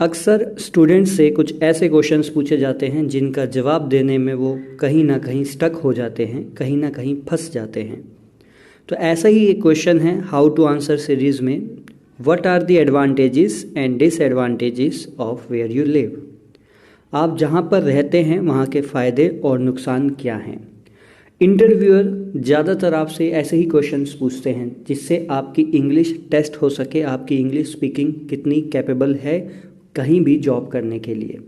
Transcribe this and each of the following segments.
अक्सर स्टूडेंट्स से कुछ ऐसे क्वेश्चंस पूछे जाते हैं जिनका जवाब देने में वो कहीं ना कहीं स्टक हो जाते हैं, कहीं ना कहीं फंस जाते हैं। तो ऐसा ही एक क्वेश्चन है हाउ टू आंसर सीरीज़ में, what are the advantages and disadvantages of where you live. आप जहाँ पर रहते हैं वहाँ के फ़ायदे और नुकसान क्या हैं। इंटरव्यूअर ज़्यादातर आपसे ऐसे ही क्वेश्चंस पूछते हैं जिससे आपकी इंग्लिश टेस्ट हो सके, आपकी इंग्लिश स्पीकिंग कितनी कैपेबल है कहीं भी जॉब करने के लिए।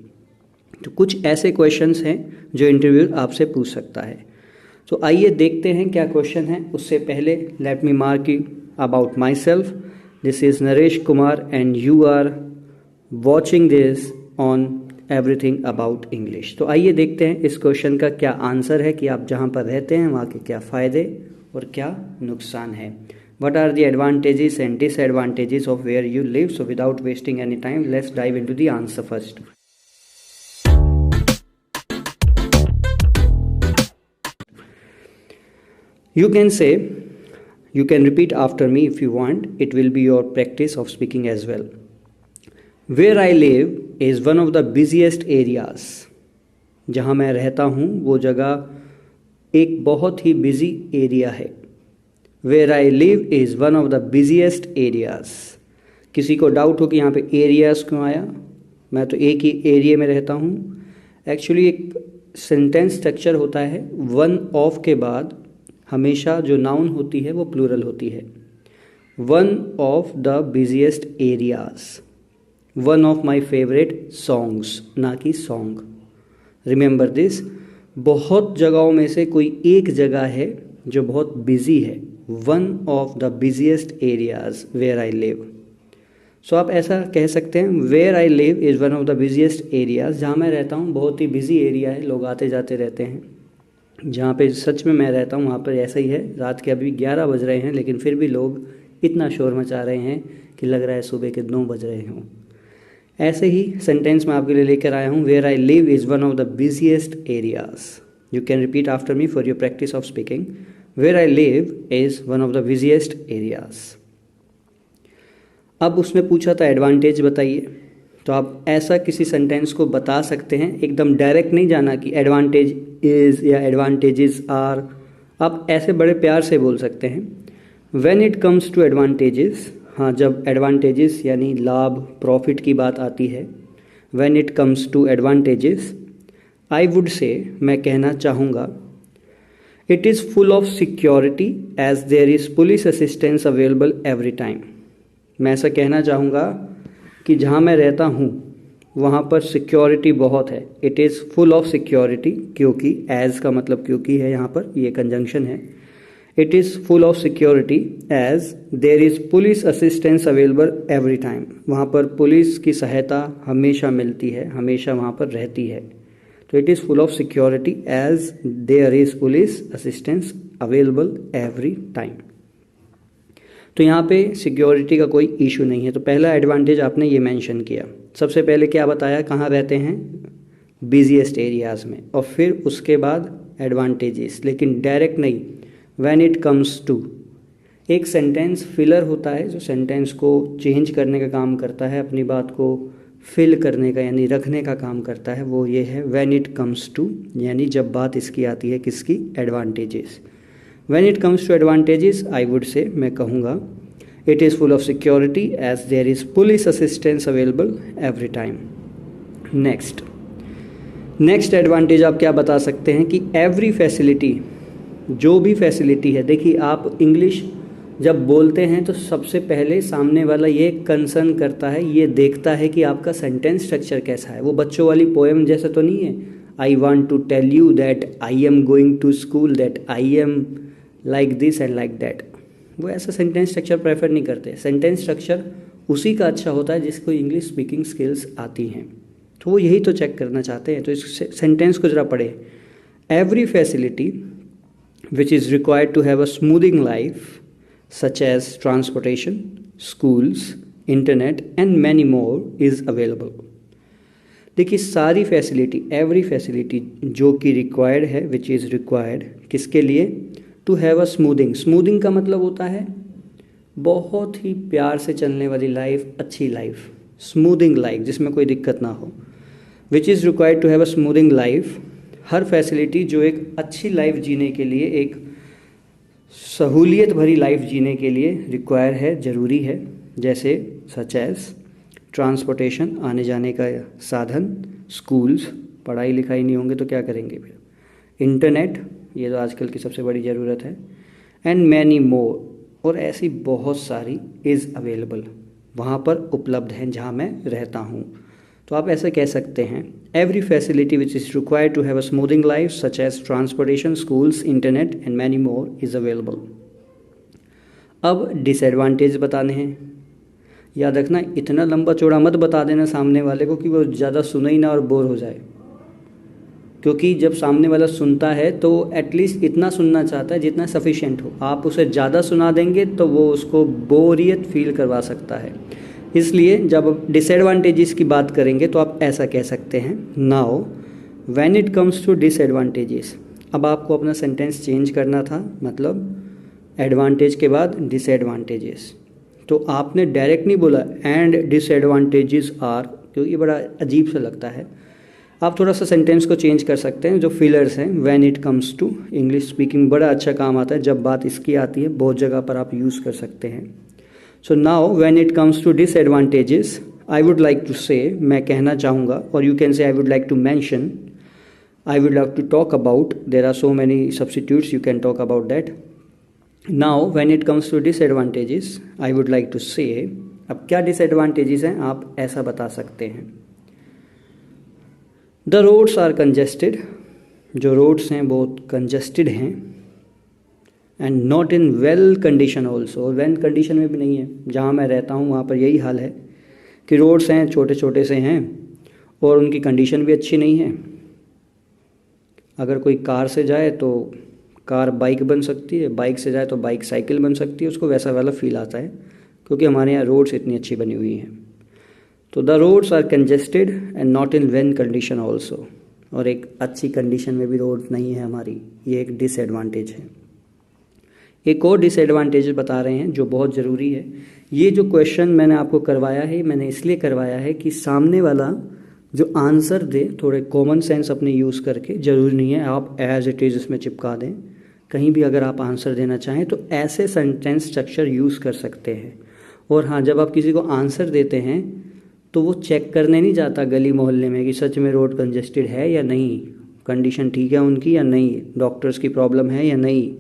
तो कुछ ऐसे क्वेश्चंस हैं जो इंटरव्यूअर आपसे पूछ सकता है। तो आइए देखते हैं क्या क्वेश्चन है। उससे पहले let me mark you about myself. This is Naresh Kumar and you are watching this on everything about English. तो आइए देखते हैं इस क्वेश्चन का क्या आंसर है कि आप जहाँ पर रहते हैं वहाँ के क्या फ़ायदे और क्या नुकसान है। What are the advantages and disadvantages of where you live? So without wasting any time, let's dive into the answer first. You can say, you can repeat after me if you want. It will be your practice of speaking as well. Where I live is one of the busiest areas. जहाँ मैं रहता हूँ वो जगह एक बहुत ही busy area है। Where I live is one of the busiest areas. किसी को डाउट हो कि यहाँ पे एरियाज़ क्यों आया, मैं तो एक ही एरिया में रहता हूँ। एक्चुअली एक सेंटेंस स्ट्रक्चर होता है, वन ऑफ के बाद हमेशा जो नाउन होती है वो प्लूरल होती है। One of the busiest areas, one of my favourite songs, ना कि सॉन्ग। रिमेंबर दिस, बहुत जगहों में से कोई एक जगह है जो बहुत बिजी है। One of the busiest areas where I live. So आप ऐसा कह सकते हैं, where I live is one of the busiest areas. जहाँ मैं रहता हूँ बहुत ही बिजी एरिया है, लोग आते जाते रहते हैं। जहाँ पे सच में मैं रहता हूँ वहाँ पर ऐसा ही है। रात के अभी 11 बज रहे हैं लेकिन फिर भी लोग इतना शोर मचा रहे हैं कि लग रहा है सुबह के 9 बज रहे हों। ऐसे ही सेंटेंस मैं आपके लिए लेकर आया हूँ, where I live is one of the busiest areas. You can repeat after me for your practice of speaking. Where I live is one of the busiest areas. अब उसमें पूछा था एडवांटेज बताइए, तो आप ऐसा किसी सेंटेंस को बता सकते हैं, एकदम डायरेक्ट नहीं जाना कि एडवांटेज इज़ या एडवांटेजेस आर। आप ऐसे बड़े प्यार से बोल सकते हैं, when it comes to advantages. हाँ, जब एडवांटेजेस यानी लाभ, प्रॉफिट की बात आती है, when it comes to advantages I would say, मैं कहना चाहूँगा, It is full of security as there is police assistance available every time. मैं ऐसा कहना चाहूँगा कि जहाँ मैं रहता हूँ वहाँ पर सिक्योरिटी बहुत है। It is full of security, क्योंकि as का मतलब क्योंकि है, यहाँ पर ये कंजंक्शन है। It is full of security as there is police assistance available every time. वहाँ पर पुलिस की सहायता हमेशा मिलती है, हमेशा वहाँ पर रहती है। तो it is full of security as there is police assistance available every time. तो यहाँ पे सिक्योरिटी का कोई इशू नहीं है। तो पहला एडवांटेज आपने ये मेंशन किया। सबसे पहले क्या बताया, कहाँ रहते हैं, बिजिएस्ट एरियाज़ में, और फिर उसके बाद एडवांटेजेस, लेकिन डायरेक्ट नहीं। व्हेन इट कम्स टू, एक सेंटेंस फिलर होता है जो सेंटेंस को चेंज करने का काम करता है, अपनी बात को फिल करने का यानी रखने का काम करता है, वो ये है व्हेन इट कम्स टू, यानी जब बात इसकी आती है किसकी, advantages. When it comes to advantages I would say, मैं कहूँगा, it is full of security as there is police assistance available every time. Next advantage आप क्या बता सकते हैं कि एवरी फैसिलिटी, जो भी फैसिलिटी है। देखिए, आप इंग्लिश जब बोलते हैं तो सबसे पहले सामने वाला ये कंसर्न करता है, ये देखता है कि आपका सेंटेंस स्ट्रक्चर कैसा है। वो बच्चों वाली पोएम जैसा तो नहीं है, I want to tell you that I am going to school, that I am like this and like that. वो ऐसा सेंटेंस स्ट्रक्चर प्रेफर नहीं करते। सेंटेंस स्ट्रक्चर उसी का अच्छा होता है जिसको इंग्लिश स्पीकिंग स्किल्स आती हैं। तो वो यही तो चेक करना चाहते हैं। तो इस सेंटेंस को ज़रा पढ़े, every facility which is required to have a smoothing life such as transportation, schools, internet and many more is available. देखिए, सारी फैसिलिटी, एवरी फैसिलिटी जो कि रिक्वायर्ड है, विच इज़ रिक्वायर्ड किसके लिए, to have a smoothing. Smoothing का मतलब होता है बहुत ही प्यार से चलने वाली लाइफ, अच्छी लाइफ। स्मूथिंग लाइफ, जिसमें कोई दिक्कत ना हो, which is required to have a smoothing life, हर फैसिलिटी जो एक अच्छी लाइफ जीने के लिए, एक सहूलियत भरी लाइफ जीने के लिए रिक्वायर है, ज़रूरी है, जैसे सच एज ट्रांसपोर्टेशन, आने जाने का साधन, स्कूल्स, पढ़ाई लिखाई नहीं होंगे तो क्या करेंगे फिर, इंटरनेट, ये तो आजकल की सबसे बड़ी ज़रूरत है, एंड मैनी मोर, और ऐसी बहुत सारी इज़ अवेलेबल, वहाँ पर उपलब्ध हैं जहाँ मैं रहता हूँ। तो आप ऐसे कह सकते हैं, every facility which is required to have a smoothing life such as transportation, schools, internet and many more is available. अब डिसएडवांटेज बताने हैं। याद रखना, इतना लंबा चौड़ा मत बता देना सामने वाले को कि वो ज़्यादा सुने ही ना और बोर हो जाए, क्योंकि जब सामने वाला सुनता है तो एटलीस्ट इतना सुनना चाहता है जितना सफिशिएंट हो। आप उसे ज़्यादा सुना देंगे तो वो उसको बोरियत फील करवा सकता है। इसलिए जब आप डिसएडवांटेजेस की बात करेंगे तो आप ऐसा कह सकते हैं, now when it comes to disadvantages. अब आपको अपना सेंटेंस चेंज करना था, मतलब एडवांटेज के बाद डिसएडवांटेजेस। तो आपने डायरेक्ट नहीं बोला एंड डिसएडवांटेजेस आर, क्योंकि ये बड़ा अजीब सा लगता है। आप थोड़ा सा सेंटेंस को चेंज कर सकते हैं, जो फिलर्स हैं, when it comes to English speaking बड़ा अच्छा काम आता है जब बात इसकी आती है, बहुत जगह पर आप यूज़ कर सकते हैं। So now when it comes to disadvantages, I would like to say, मैं कहना चाहूँगा, और you can say I would like to mention, I would like to talk about, there are so many substitutes, you can talk about that. Now when it comes to disadvantages, I would like to say, अब क्या disadvantages हैं आप ऐसा बता सकते हैं, the roads are congested, जो roads हैं बहुत कंजेस्टेड हैं, and not in well condition also, और वेल कंडीशन में भी नहीं है। जहाँ मैं रहता हूँ वहाँ पर यही हाल है कि रोड्स हैं छोटे छोटे से हैं और उनकी कंडीशन भी अच्छी नहीं है। अगर कोई कार से जाए तो कार बाइक बन सकती है, बाइक से जाए तो बाइक साइकिल बन सकती है, उसको वैसा वाला फील आता है, क्योंकि हमारे यहाँ रोड्स इतनी अच्छी बनी हुई हैं। तो the roads are congested and not in well condition also, और एक अच्छी कंडीशन में भी रोड नहीं है हमारी, ये एक डिसएडवांटेज है। एक और डिसएडवांटेज बता रहे हैं जो बहुत ज़रूरी है। ये जो क्वेश्चन मैंने आपको करवाया है, मैंने इसलिए करवाया है कि सामने वाला जो आंसर दे थोड़े कॉमन सेंस अपने यूज़ करके, ज़रूरी नहीं है आप एज इट इज़ इसमें चिपका दें, कहीं भी अगर आप आंसर देना चाहें तो ऐसे सेंटेंस स्ट्रक्चर यूज़ कर सकते हैं। और हाँ, जब आप किसी को आंसर देते हैं तो वो चेक करने नहीं जाता गली मोहल्ले में कि सच में रोड कंजेस्टेड है या नहीं, कंडीशन ठीक है उनकी या नहीं, डॉक्टर्स की प्रॉब्लम है या नहीं,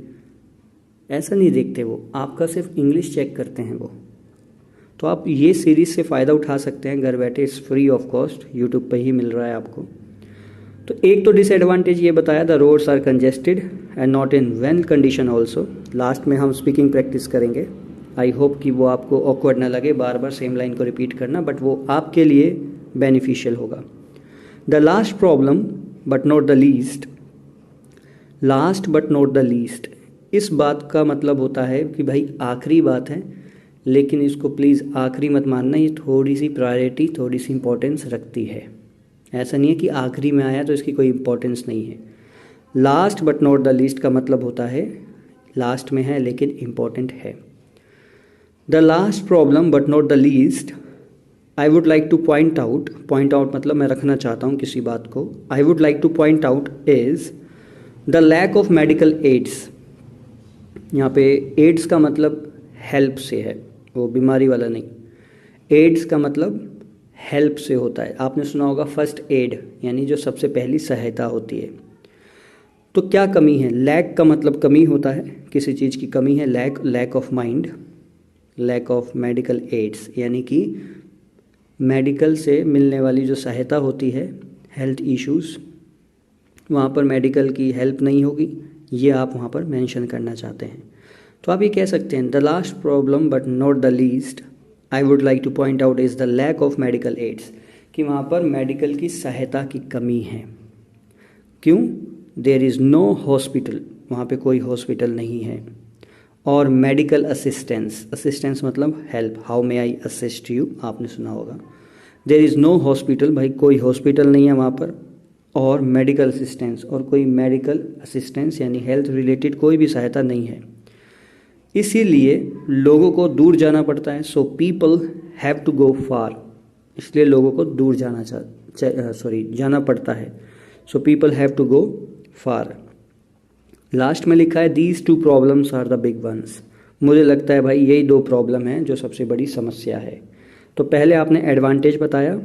ऐसा नहीं देखते वो, आपका सिर्फ इंग्लिश चेक करते हैं वो। तो आप ये सीरीज़ से फ़ायदा उठा सकते हैं घर बैठे, it's free of cost, YouTube पे ही मिल रहा है आपको। तो एक तो डिसएडवांटेज ये बताया, the roads are congested and not in well condition also. Last में हम स्पीकिंग प्रैक्टिस करेंगे, आई होप कि वो आपको ऑकवर्ड ना लगे बार बार सेम लाइन को रिपीट करना, बट वो आपके लिए बेनिफिशियल होगा। The last problem but not the least, last but not the least, इस बात का मतलब होता है कि भाई आखिरी बात है, लेकिन इसको प्लीज़ आखिरी मत मानना, ये थोड़ी सी प्रायोरिटी, थोड़ी सी इंपॉर्टेंस रखती है। ऐसा नहीं है कि आखिरी में आया तो इसकी कोई इंपॉर्टेंस नहीं है। Last but not the least का मतलब होता है लास्ट में है लेकिन इम्पॉर्टेंट है। The last problem but not the least, I would like to point out, point out मतलब मैं रखना चाहता हूँ किसी बात को, I would like to point out is the lack of medical aids. यहाँ पे एड्स का मतलब हेल्प से है, वो बीमारी वाला नहीं। एड्स का मतलब हेल्प से होता है, आपने सुना होगा फर्स्ट एड, यानी जो सबसे पहली सहायता होती है। तो क्या कमी है, लैक का मतलब कमी होता है, किसी चीज़ की कमी है, lack of mind, lack of medical aids, यानी कि मेडिकल से मिलने वाली जो सहायता होती है, हेल्थ इश्यूज़, वहाँ पर मेडिकल की हेल्प नहीं होगी, ये आप वहाँ पर मेंशन करना चाहते हैं। तो आप ये कह सकते हैं, the last problem but not the least I would like to point out is the lack of medical aids, कि वहाँ पर मेडिकल की सहायता की कमी है। क्यों? देयर इज़ नो हॉस्पिटल, वहाँ पे कोई हॉस्पिटल नहीं है। और मेडिकल असिस्टेंस, असिस्टेंस मतलब help, how may I assist you, आपने सुना होगा। देयर इज़ नो हॉस्पिटल, भाई कोई हॉस्पिटल नहीं है वहाँ पर। और मेडिकल असिस्टेंस, और कोई मेडिकल असिस्टेंस यानी हेल्थ रिलेटेड कोई भी सहायता नहीं है, इसीलिए लोगों को दूर जाना पड़ता है। So people have to go far, इसलिए लोगों को दूर जाना पड़ता है। So people have to go far. Last में लिखा है these two problems are the big ones. मुझे लगता है भाई यही दो प्रॉब्लम है जो सबसे बड़ी समस्या है। तो पहले आपने एडवांटेज बताया,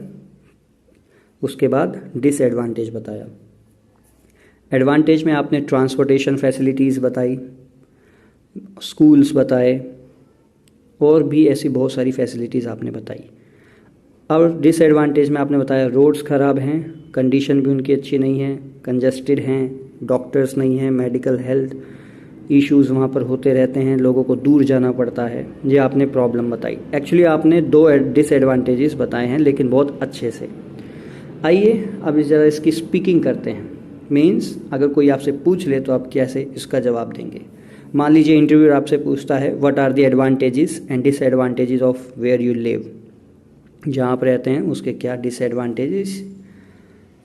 उसके बाद डिसएडवांटेज बताया। एडवांटेज में आपने ट्रांसपोर्टेशन फैसिलिटीज़ बताई, स्कूल्स बताए, और भी ऐसी बहुत सारी फैसिलिटीज़ आपने बताई। और डिसएडवांटेज में आपने बताया रोड्स ख़राब हैं, कंडीशन भी उनकी अच्छी नहीं है, कंजस्टेड हैं, डॉक्टर्स नहीं हैं, मेडिकल हेल्थ इश्यूज़ वहाँ पर होते रहते हैं, लोगों को दूर जाना पड़ता है। ये आपने प्रॉब्लम बताई। एक्चुअली आपने दो डिसएडवांटेजेस बताए हैं, लेकिन बहुत अच्छे से। आइए अब ज़रा इसकी स्पीकिंग करते हैं। मीन्स अगर कोई आपसे पूछ ले तो आप कैसे इसका जवाब देंगे। मान लीजिए इंटरव्यूअर आपसे पूछता है what are the advantages and disadvantages of where you live, जहाँ आप रहते हैं उसके क्या डिसएडवांटेजेस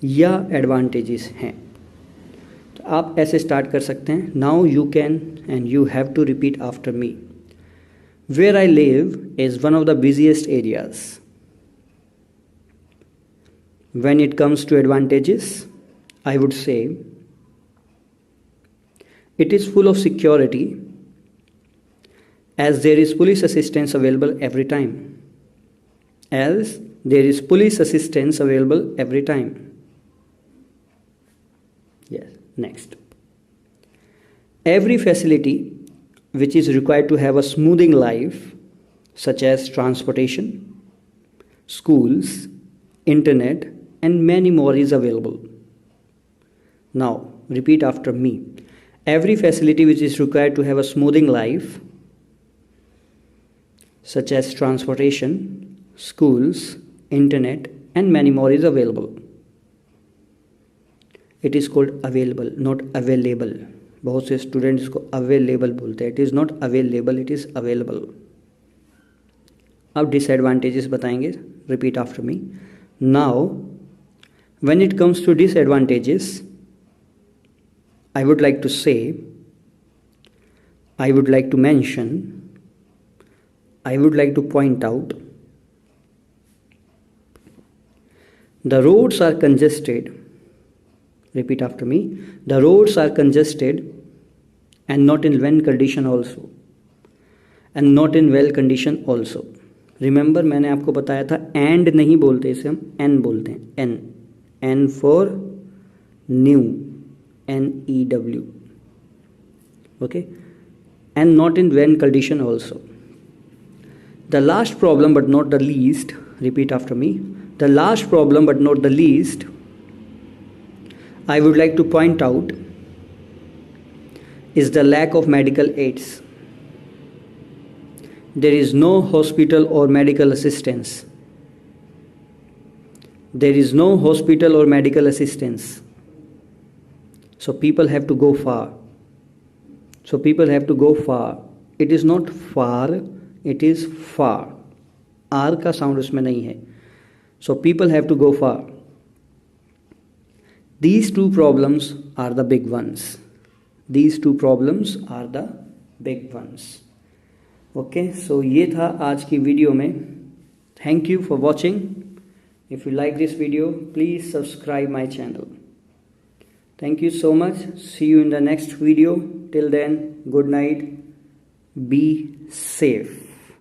या एडवांटेजेस हैं। तो आप ऐसे स्टार्ट कर सकते हैं। Now you can and you have to repeat after me. Where I live is one of the busiest areas. When it comes to advantages, I would say it is full of security as there is police assistance available every time. As there is police assistance available every time. Yes, next. Every facility which is required to have a smoothing life, such as transportation, schools, internet, and many more is available. Now, repeat after me. Every facility which is required to have a smoothing life, such as transportation, schools, internet, and many more is available. It is called available, not available. बहुत से students इसको available बोलते हैं। It is not available, it is available. अब disadvantages बताएंगे। Repeat after me. Now when it comes to disadvantages, I would like to say, I would like to mention, I would like to point out, the roads are congested. Repeat after me. The roads are congested and not in well condition also, and not in well condition also. Remember मैंने आपको बताया था and नहीं बोलते, इसे हम n बोलते हैं। N for new, NEW, okay, and not in well condition also. The last problem but not the least, repeat after me, the last problem but not the least, I would like to point out is the lack of medical aids. There is no hospital or medical assistance. There is no hospital or medical assistance. So people have to go far. So people have to go far. It is not far, it is far. R का sound उसमें नहीं है. So people have to go far. These two problems are the big ones. These two problems are the big ones. Okay, so ये था आज की video में. Thank you for watching. If you like this video, please subscribe my channel. Thank you so much. See you in the next video. Till then, good night. Be safe.